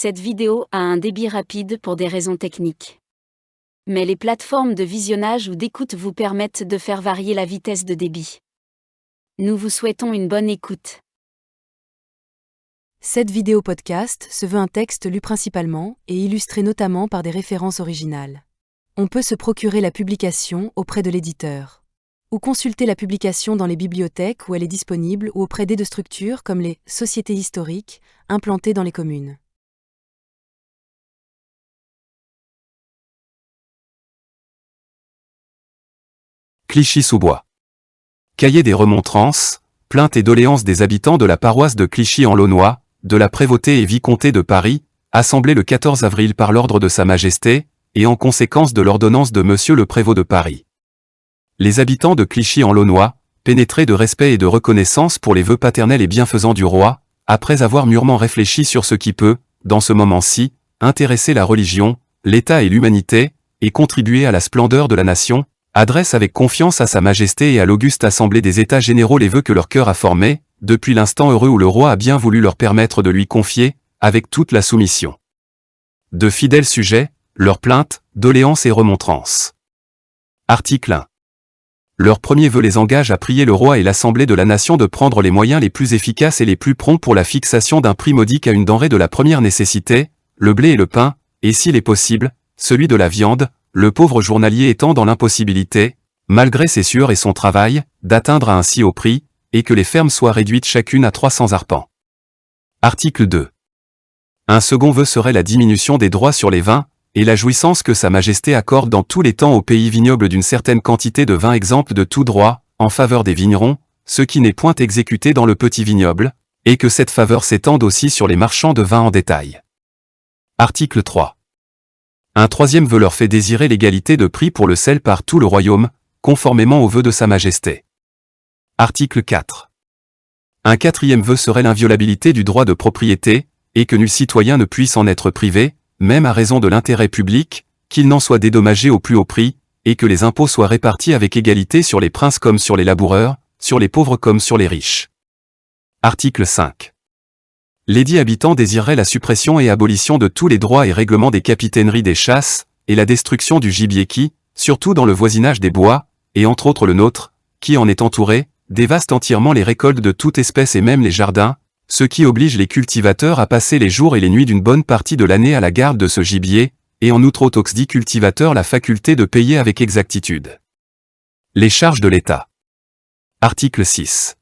Cette vidéo a un débit rapide pour des raisons techniques. Mais les plateformes de visionnage ou d'écoute vous permettent de faire varier la vitesse de débit. Nous vous souhaitons une bonne écoute. Cette vidéo podcast se veut un texte lu principalement et illustré notamment par des références originales. On peut se procurer la publication auprès de l'éditeur, ou consulter la publication dans les bibliothèques où elle est disponible ou auprès d'aide structures comme les sociétés historiques implantées dans les communes. Clichy-sous-Bois. Cahier des remontrances, plaintes et doléances des habitants de la paroisse de Clichy-en-Launois, de la prévôté et vicomté de Paris, assemblée le 14 avril par l'ordre de Sa Majesté, et en conséquence de l'ordonnance de Monsieur le Prévôt de Paris. Les habitants de Clichy-en-Launois, pénétrés de respect et de reconnaissance pour les vœux paternels et bienfaisants du roi, après avoir mûrement réfléchi sur ce qui peut, dans ce moment-ci, intéresser la religion, l'État et l'humanité, et contribuer à la splendeur de la nation, adressent avec confiance à Sa Majesté et à l'auguste Assemblée des États généraux les vœux que leur cœur a formés, depuis l'instant heureux où le roi a bien voulu leur permettre de lui confier, avec toute la soumission, de fidèles sujets, leurs plaintes, doléances et remontrances. Article 1. Leur premier vœu les engage à prier le roi et l'Assemblée de la nation de prendre les moyens les plus efficaces et les plus prompts pour la fixation d'un prix modique à une denrée de la première nécessité, le blé et le pain, et s'il est possible, celui de la viande, le pauvre journalier étant dans l'impossibilité, malgré ses sueurs et son travail, d'atteindre à un si haut prix, et que les fermes soient réduites chacune à 300 arpents. Article 2. Un second vœu serait la diminution des droits sur les vins, et la jouissance que Sa Majesté accorde dans tous les temps aux pays vignobles d'une certaine quantité de vin exempt de tout droit, en faveur des vignerons, ce qui n'est point exécuté dans le petit vignoble, et que cette faveur s'étende aussi sur les marchands de vin en détail. Article 3. Un troisième vœu leur fait désirer l'égalité de prix pour le sel par tout le royaume, conformément aux vœux de Sa Majesté. Article 4. Un quatrième vœu serait l'inviolabilité du droit de propriété, et que nul citoyen ne puisse en être privé, même à raison de l'intérêt public, qu'il n'en soit dédommagé au plus haut prix, et que les impôts soient répartis avec égalité sur les princes comme sur les laboureurs, sur les pauvres comme sur les riches. Article 5. Lesdits habitants désireraient la suppression et abolition de tous les droits et règlements des capitaineries des chasses, et la destruction du gibier qui, surtout dans le voisinage des bois, et entre autres le nôtre, qui en est entouré, dévaste entièrement les récoltes de toute espèce et même les jardins, ce qui oblige les cultivateurs à passer les jours et les nuits d'une bonne partie de l'année à la garde de ce gibier, et en outre aux dits cultivateurs la faculté de payer avec exactitude les charges de l'État. Article 6.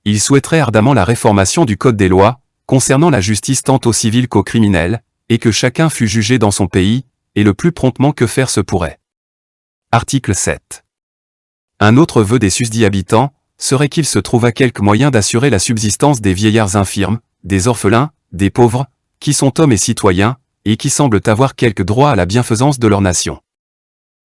Ils souhaiteraient ardemment la réformation du Code des lois, concernant la justice tant au civil qu'au criminel, et que chacun fût jugé dans son pays, et le plus promptement que faire se pourrait. Article 7. Un autre vœu des susdits habitants serait qu'il se trouvât quelque moyen d'assurer la subsistance des vieillards infirmes, des orphelins, des pauvres, qui sont hommes et citoyens, et qui semblent avoir quelque droit à la bienfaisance de leur nation.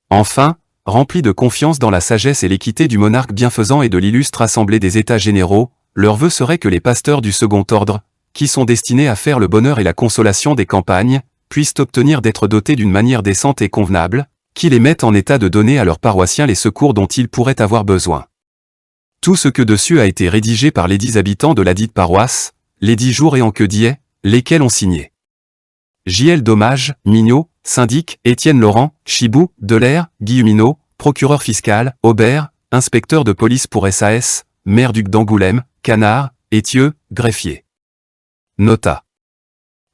Enfin, remplis de confiance dans la sagesse et l'équité du monarque bienfaisant et de l'illustre Assemblée des États généraux, leur vœu serait que les pasteurs du second ordre, qui sont destinés à faire le bonheur et la consolation des campagnes, puissent obtenir d'être dotés d'une manière décente et convenable, qui les mette en état de donner à leurs paroissiens les secours dont ils pourraient avoir besoin. Tout ce que dessus a été rédigé par lesdits habitants de la dite paroisse, lesdits jours et en que diet, lesquels ont signé. J.L. Dommage, Mignot, syndic, Étienne Laurent, Chibou, Delair, Guilleminot, procureur fiscal, Aubert, inspecteur de police pour SAS, maire-duc d'Angoulême, Canard, Étieux, greffier. Nota.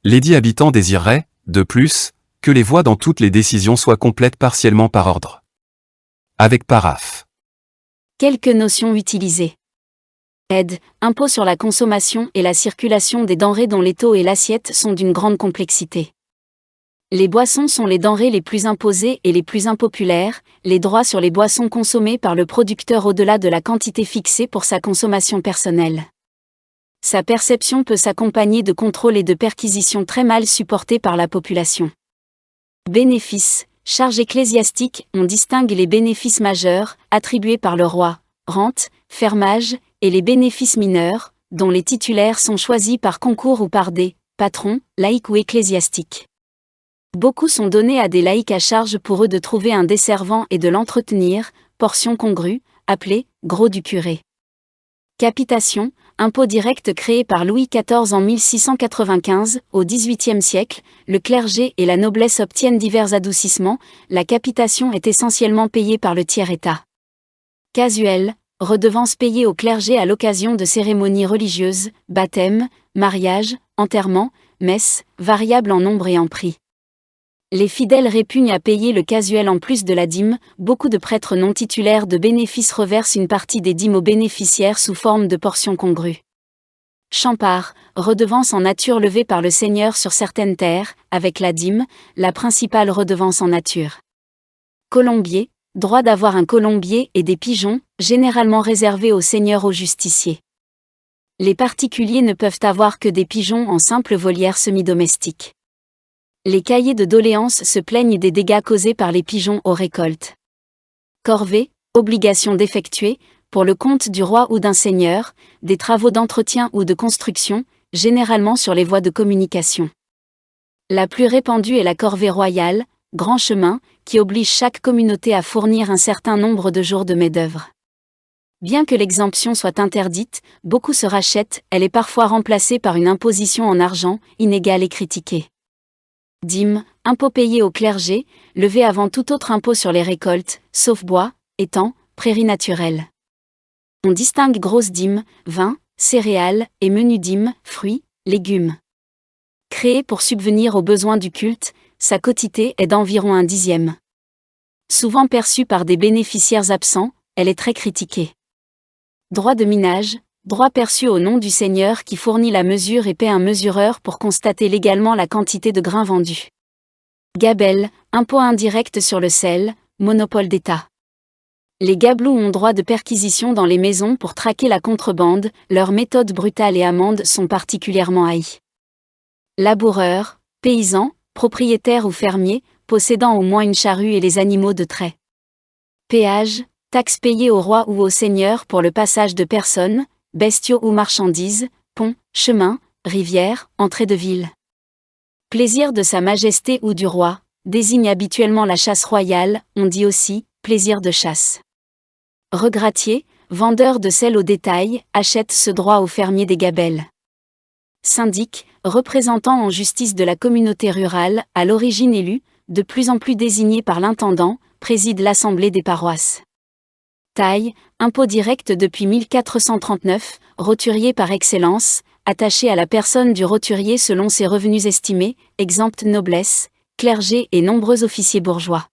Lesdits habitants désireraient, de plus, que les voix dans toutes les décisions soient complètes partiellement par ordre. Avec paraphe. Quelques notions utilisées. Aide, impôt sur la consommation et la circulation des denrées dont les taux et l'assiette sont d'une grande complexité. Les boissons sont les denrées les plus imposées et les plus impopulaires, les droits sur les boissons consommées par le producteur au-delà de la quantité fixée pour sa consommation personnelle. Sa perception peut s'accompagner de contrôles et de perquisitions très mal supportés par la population. Bénéfices, charges ecclésiastiques, on distingue les bénéfices majeurs, attribués par le roi, rente, fermage, et les bénéfices mineurs, dont les titulaires sont choisis par concours ou par des patrons, laïcs ou ecclésiastiques. Beaucoup sont donnés à des laïcs à charge pour eux de trouver un desservant et de l'entretenir, portion congrue, appelée gros du curé. Capitation, impôt direct créé par Louis XIV en 1695, au XVIIIe siècle, le clergé et la noblesse obtiennent divers adoucissements, la capitation est essentiellement payée par le tiers-état. Casuel, redevance payée au clergé à l'occasion de cérémonies religieuses, baptême, mariage, enterrement, messe, variable en nombre et en prix. Les fidèles répugnent à payer le casuel en plus de la dîme, beaucoup de prêtres non titulaires de bénéfices reversent une partie des dîmes aux bénéficiaires sous forme de portions congrues. Champart, redevance en nature levée par le seigneur sur certaines terres, avec la dîme, la principale redevance en nature. Colombier, droit d'avoir un colombier et des pigeons, généralement réservés aux seigneurs aux justiciers. Les particuliers ne peuvent avoir que des pigeons en simple volière semi-domestique. Les cahiers de doléances se plaignent des dégâts causés par les pigeons aux récoltes. Corvée, obligation d'effectuer, pour le compte du roi ou d'un seigneur, des travaux d'entretien ou de construction, généralement sur les voies de communication. La plus répandue est la corvée royale, grand chemin, qui oblige chaque communauté à fournir un certain nombre de jours de main-d'œuvre. Bien que l'exemption soit interdite, beaucoup se rachètent, elle est parfois remplacée par une imposition en argent, inégale et critiquée. Dîme, impôt payé au clergé, levé avant tout autre impôt sur les récoltes, sauf bois, étangs, prairies naturelles. On distingue grosse dîme, vin, céréales, et menu dîme, fruits, légumes. Créée pour subvenir aux besoins du culte, sa quotité est d'environ 1/10. Souvent perçue par des bénéficiaires absents, elle est très critiquée. Droit de minage, droit perçu au nom du seigneur qui fournit la mesure et paie un mesureur pour constater légalement la quantité de grains vendus. Gabelle, impôt indirect sur le sel, monopole d'État. Les gabelous ont droit de perquisition dans les maisons pour traquer la contrebande, leurs méthodes brutales et amendes sont particulièrement haïes. Laboureur, paysan, propriétaire ou fermier, possédant au moins une charrue et les animaux de trait. Péage, taxe payée au roi ou au seigneur pour le passage de personnes, bestiaux ou marchandises, ponts, chemins, rivières, entrées de ville. Plaisir de sa majesté ou du roi, désigne habituellement la chasse royale, on dit aussi, plaisir de chasse. Regratier, vendeur de sel au détail, achète ce droit aux fermiers des gabelles. Syndic, représentant en justice de la communauté rurale, à l'origine élu, de plus en plus désigné par l'intendant, préside l'assemblée des paroisses. Taille, impôt direct depuis 1439, roturier par excellence, attaché à la personne du roturier selon ses revenus estimés, exempte noblesse, clergé et nombreux officiers bourgeois.